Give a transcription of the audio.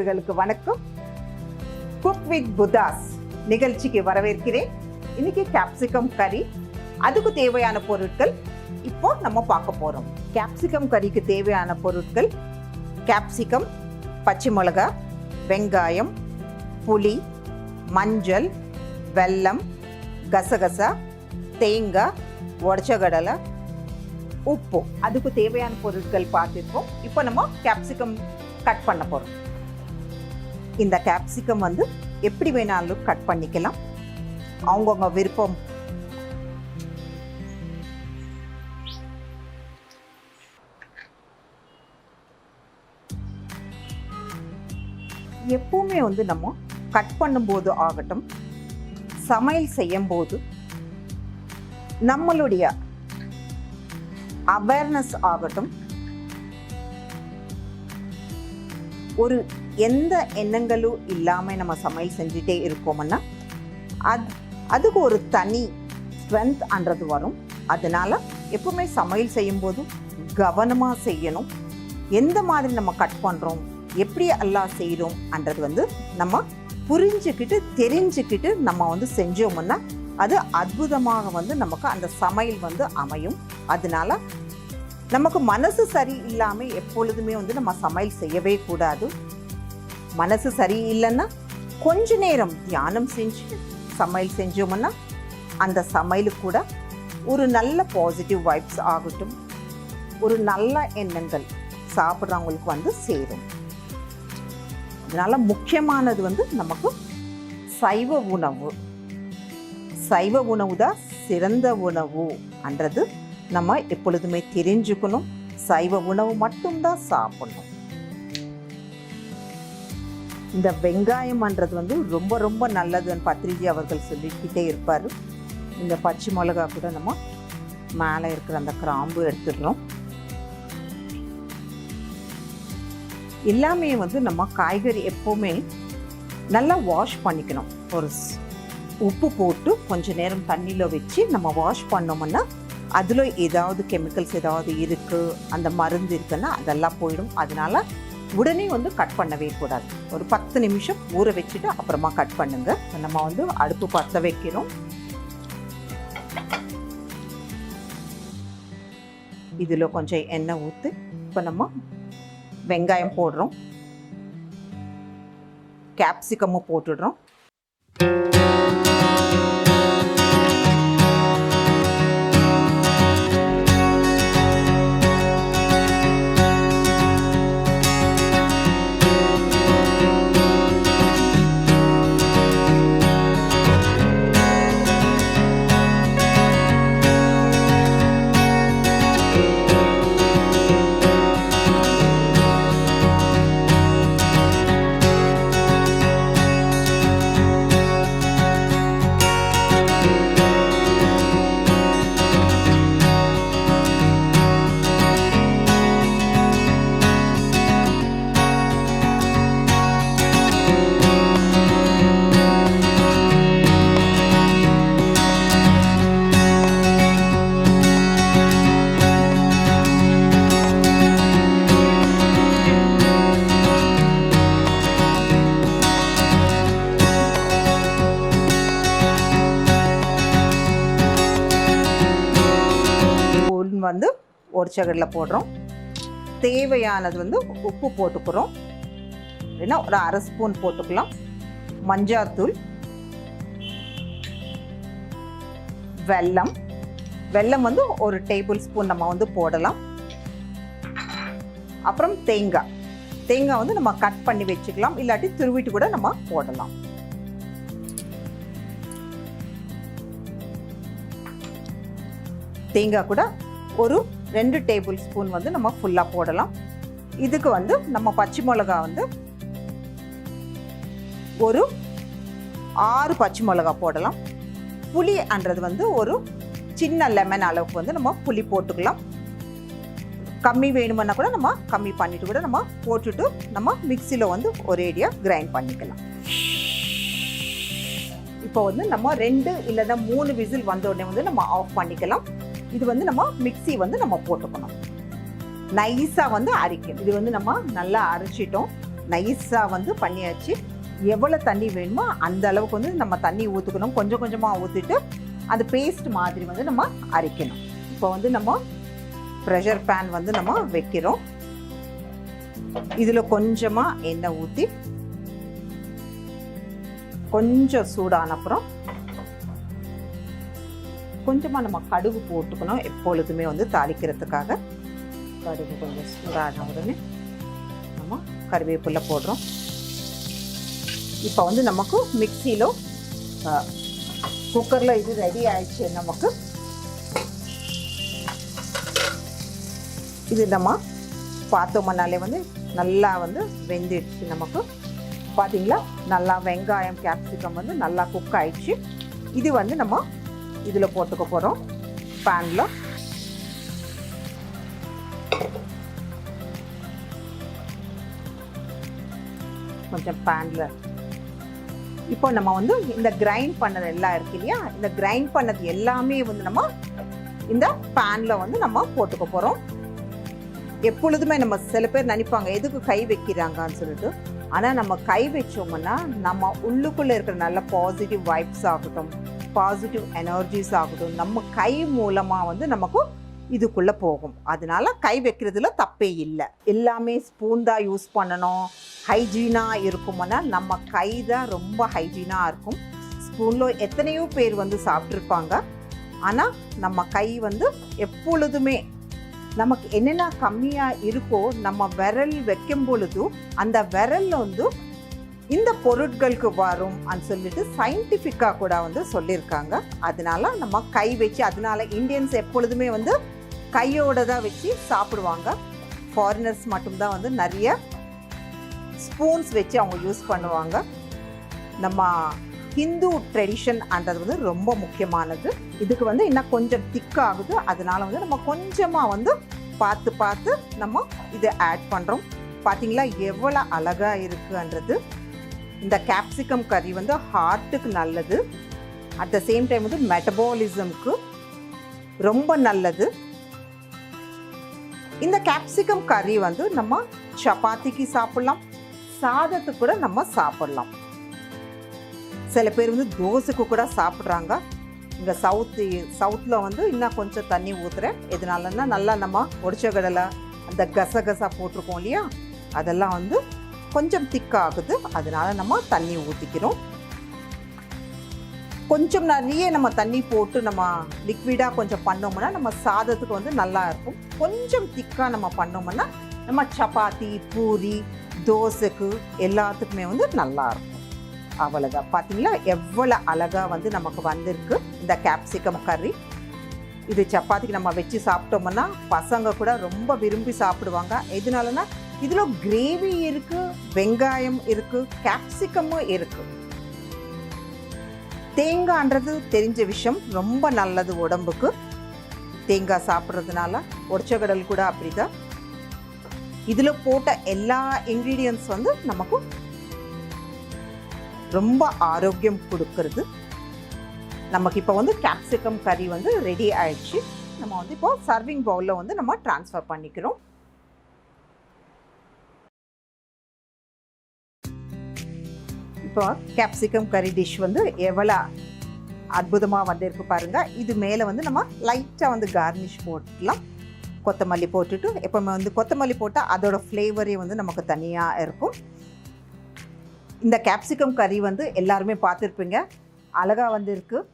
நேயர்களுக்கு வணக்கம். Cook with புதாஸ் நிகழ்ச்சிக்கு வரவேற்கிறேன். இன்னைக்கு கேப்சிகம் கறி, அதுக்கு தேவையான பொருட்கள் இப்போ நம்ம பார்க்க போறோம். கேப்சிகம் கறிக்கு தேவையான பொருட்கள்: கேப்சிகம், பச்சை மிளகாய், வெங்காயம், புளி, மஞ்சள், வெல்லம், கசகசா, தேங்காய், உடைச்ச கடலை, உப்பு. அதுக்கு தேவையான பொருட்கள் பார்த்துருக்கோம். இப்போ நம்ம கேப்சிகம் கட் பண்ண போகிறோம். இந்த கேப்சிகம் வந்து எப்படி வேணாலும் கட் பண்ணிக்கலாம், அவங்கவுங்க விருப்பம். எப்பவுமே வந்து நம்ம கட் பண்ணும்போது ஆகட்டும், சமையல் செய்யும் போது நம்மளுடைய அவேர்னஸ் ஆகட்டும், ஒரு எந்த எண்ணங்களும் இல்லாமல் நம்ம சமையல் செஞ்சுட்டே இருக்கோம்னா அதுக்கு ஒரு தனி ஸ்ட்ரென்த் அன்றது வரும். அதனால எப்பவுமே சமையல் செய்யும்போது கவனமாக செய்யணும். எந்த மாதிரி நம்ம கட் பண்ணுறோம், எப்படி எல்லாம் செய்கிறோம் அன்றது வந்து நம்ம புரிஞ்சுக்கிட்டு தெரிஞ்சுக்கிட்டு நம்ம வந்து செஞ்சோம்னா அது அற்புதமாக வந்து நமக்கு அந்த சமையல் வந்து அமையும். அதனால நமக்கு மனசு சரி இல்லாமல் எப்பொழுதுமே வந்து நம்ம சமையல் செய்யவே கூடாது. மனசு சரி இல்லைன்னா கொஞ்ச நேரம் தியானம் செஞ்சு சமையல் செஞ்சோம்னா அந்த சமையலுக்கு கூட ஒரு நல்ல பாசிட்டிவ் வைப்ஸ் ஆகட்டும், ஒரு நல்ல எண்ணங்கள் சாப்பிட்றவங்களுக்கு வந்து சேரும். அதனால முக்கியமானது வந்து நமக்கு சைவ உணவு. சைவ உணவு தான் சிறந்த உணவு என்றது நம்ம எப்பொழுதுமே தெரிஞ்சுக்கணும். சைவ உணவு மட்டும்தான் சாப்பிடணும். இந்த வெங்காயம்ன்றது வந்து ரொம்ப ரொம்ப நல்லதுன்னு பத்ரிஜி அவர்கள் சொல்லிக்கிட்டே இருப்பார். இந்த பச்சை மிளகா கூட நம்ம மேலே இருக்கிற அந்த கிராம்பு எடுத்துடுறோம். எல்லாமே வந்து நம்ம காய்கறி எப்போவுமே நல்லா வாஷ் பண்ணிக்கணும். ஒரு உப்பு போட்டு கொஞ்ச நேரம் தண்ணியில் வச்சு நம்ம வாஷ் பண்ணோம்னா அதில் ஏதாவது கெமிக்கல்ஸ் ஏதாவது இருக்குது, அந்த மருந்து இருக்குன்னா அதெல்லாம் போயிடும். அதனால உடனே வந்து கட் பண்ணவே கூடாது. ஒரு 10 நிமிஷம் ஊற வச்சுட்டு அப்புறமா கட் பண்ணுங்க. நம்ம வந்து அடுப்பு பற்ற வைக்கிறோம். இதில் கொஞ்சம் எண்ணெய் ஊற்றி இப்போ நம்ம வெங்காயம் போடுறோம், கேப்சிகமும் போட்டுடுறோம். வந்து உடைச்ச கடலை போடுறோம். தேவையானது வந்து உப்பு போட்டுக்கிறோம். இல்லைன்னா ஒரு 1/2 ஸ்பூன் போட்டுக்கலாம். மஞ்சாத்தூள், வெல்லம். வெல்லம் வந்து ஒரு டேபிள் ஸ்பூன் நம்ம வந்து போடலாம். அப்புறம் தேங்காய். தேங்காய் வந்து நம்ம கட் பண்ணி வச்சுக்கலாம், இல்லாட்டி துருவிட்டு கூட நம்ம போடலாம். தேங்காய் கூட ஒரு 2 டேபிள் ஸ்பூன் வந்து நம்ம ஃபுல்லாக போடலாம். இதுக்கு வந்து நம்ம பச்சை மிளகா வந்து ஒரு 6 பச்சை மிளகா போடலாம். புளி அன்றது வந்து ஒரு சின்ன லெமன் அளவுக்கு வந்து நம்ம புளி போட்டுக்கலாம். கம்மி வேணுமென்னா கூட நம்ம கம்மி பண்ணிட்டு கூட நம்ம போட்டுட்டு நம்ம மிக்சியில் வந்து ஒரேடியாக கிரைண்ட் பண்ணிக்கலாம். இப்போ வந்து நம்ம 2 இல்லைன்னா 3 விசில் வந்த உடனே வந்து நம்ம ஆஃப் பண்ணிக்கலாம். இது வந்து நம்ம மிக்சி வந்து நம்ம போட்டுக்கணும். நைஸாக வந்து அரைக்கணும். இது வந்து நம்ம நல்லா அரைச்சிட்டோம். நைஸாக வந்து பண்ணியாச்சு. எவ்வளோ தண்ணி வேணுமோ அந்த அளவுக்கு வந்து நம்ம தண்ணி ஊற்றிக்கணும். கொஞ்சம் கொஞ்சமாக ஊற்றிட்டு அது பேஸ்ட் மாதிரி வந்து நம்ம அரைக்கணும். இப்போ வந்து நம்ம ப்ரெஷர் பேன் வந்து நம்ம வைக்கிறோம். இதில் கொஞ்சமாக எண்ணெய் ஊற்றி கொஞ்சம் சூடான அப்புறம் கொஞ்சமாக நம்ம கடுகு போட்டுக்கணும். எப்பொழுதுமே வந்து தாளிக்கிறதுக்காக கடுகு கொஞ்சம் சூடான உடனே நம்ம கருவேப்பிலை போடுறோம். இப்போ வந்து நமக்கு மிக்சியில் குக்கரில் இது ரெடி ஆயிடுச்சு. நமக்கு இது நம்ம பார்த்தோம்னாலே வந்து நல்லா வந்து வெந்துடுச்சு. நமக்கு பார்த்தீங்களா, நல்லா வெங்காயம் கேப்சிகம் வந்து நல்லா குக் ஆயிடுச்சு. இது வந்து நம்ம இதில் போட்டுக்க போகிறோம். பேனில் கொஞ்சம் பேனில் இப்போ நம்ம வந்து இந்த கிரைண்ட் பண்ணது எல்லாம் இருக்கு இல்லையா, இந்த கிரைண்ட் பண்ணது எல்லாமே வந்து நம்ம இந்த பேனில் வந்து நம்ம போட்டுக்க போகிறோம். எப்பொழுதுமே நம்ம சில பேர் நினைப்பாங்க எதுக்கு கை வைக்கிறாங்கன்னு சொல்லிட்டு. ஆனால் நம்ம கை வச்சோம்னா நம்ம உள்ளுக்குள்ளே இருக்கிற நல்ல பாசிட்டிவ் வைப்ஸ் ஆகட்டும், பாசிட்டிவ் எனர்ஜிஸ் ஆகட்டும், நம்ம கை மூலமாக வந்து நமக்கு இதுக்குள்ளே போகும். அதனால கை வைக்கிறதுல தப்பே இல்லை. எல்லாமே ஸ்பூன் தான் யூஸ் பண்ணணும், ஹைஜீனாக இருக்கும்னா நம்ம கை தான் ரொம்ப ஹைஜீனாக இருக்கும். ஸ்பூனில் எத்தனையோ பேர் வந்து சாப்பிட்ருப்பாங்க. ஆனால் நம்ம கை வந்து எப்பொழுதுமே நமக்கு என்னென்ன கம்மியாக இருக்கோ நம்ம விரல் வைக்கும் பொழுது அந்த விரல் வந்து இந்த பொருட்களுக்கு வரும் அப்படின்னு சொல்லிட்டு சயின்டிஃபிக்காக கூட வந்து சொல்லியிருக்காங்க. அதனால நம்ம கை வச்சு, அதனால இந்தியன்ஸ் எப்பொழுதுமே வந்து கையோட தான் வச்சு சாப்பிடுவாங்க. ஃபாரினர்ஸ் மட்டும்தான் வந்து நிறைய ஸ்பூன்ஸ் வச்சு அவங்க யூஸ் பண்ணுவாங்க. நம்ம ஹிந்து ட்ரெடிஷன்ன்றது வந்து ரொம்ப முக்கியமானது. இதுக்கு வந்து இன்னும் கொஞ்சம் திக்காகுது. அதனால வந்து நம்ம கொஞ்சமாக வந்து பார்த்து பார்த்து நம்ம இதை ஆட் பண்ணுறோம். பார்த்தீங்களா எவ்வளோ அழகாக இருக்குன்றது. இந்த கேப்சிகம் கறி வந்து ஹார்ட்டுக்கு நல்லது. அட் த சேம் டைம் வந்து மெட்டபாலிசம்க்கு ரொம்ப நல்லது. இந்த கேப்சிகம் கறி வந்து நம்ம சப்பாத்திக்கு சாப்பிட்லாம், சாதத்துக்கு கூட நம்ம சாப்பிட்லாம். சில பேர் வந்து தோசைக்கு கூட சாப்பிட்றாங்க. இங்கே சவுத்தில் வந்து இன்னும் கொஞ்சம் தண்ணி ஊற்றுறேன். எதனாலன்னா நல்லா நம்ம உடைச்ச கடலை அந்த கசகசா போட்டிருக்கோம் இல்லையா, அதெல்லாம் வந்து கொஞ்சம் திக்காகுது. அதனால நம்ம தண்ணி ஊற்றிக்கிறோம். கொஞ்சம் நிறைய நம்ம தண்ணி போட்டு நம்ம லிக்விடாக கொஞ்சம் பண்ணோம்னா நம்ம சாதத்துக்கு வந்து நல்லா இருக்கும். கொஞ்சம் திக்காக நம்ம பண்ணோம்னா நம்ம சப்பாத்தி, பூரி, தோசைக்கு எல்லாத்துக்குமே வந்து நல்லா இருக்கும். அவ்வளோதான். பார்த்தீங்களா எவ்வளோ அழகாக வந்து நமக்கு வந்திருக்கு இந்த கேப்சிகம் கறி. இது சப்பாத்திக்கு நம்ம வச்சு சாப்பிட்டோம்னா பசங்க கூட ரொம்ப விரும்பி சாப்பிடுவாங்க. எதனாலனா இதில் கிரேவி இருக்குது, வெங்காயம் இருக்குது, கேப்சிகமும் இருக்குது. தேங்காய்ன்றது தெரிஞ்ச விஷயம், ரொம்ப நல்லது உடம்புக்கு. தேங்காய் சாப்பிட்றதுனால உடைச்சக்கடல் கூட அப்படிதான். இதில் போட்ட எல்லா இன்க்ரீடியன்ட்ஸ் வந்து நமக்கு ரொம்ப ஆரோக்கியம் கொடுக்கறது. நமக்கு இப்போ வந்து கேப்சிகம் கறி வந்து ரெடி ஆயிடுச்சு. நம்ம வந்து இப்போ சர்விங் பவுலில் வந்து நம்ம ட்ரான்ஸ்ஃபர் பண்ணிக்கிறோம். இப்போ கேப்சிகம் கறி டிஷ் வந்து எவ்வளோ அற்புதமாக வந்திருக்கு பாருங்கள். இது மேலே வந்து நம்ம லைட்டாக வந்து கார்னிஷ் போட்டுக்கலாம். கொத்தமல்லி போட்டுட்டு, எப்போவுமே வந்து கொத்தமல்லி போட்டால் அதோட ஃப்ளேவரே வந்து நமக்கு தனியாக இருக்கும். இந்த கேப்சிகம் கறி வந்து எல்லாருமே பார்த்துருப்பீங்க, அழகாக வந்து இருக்குது.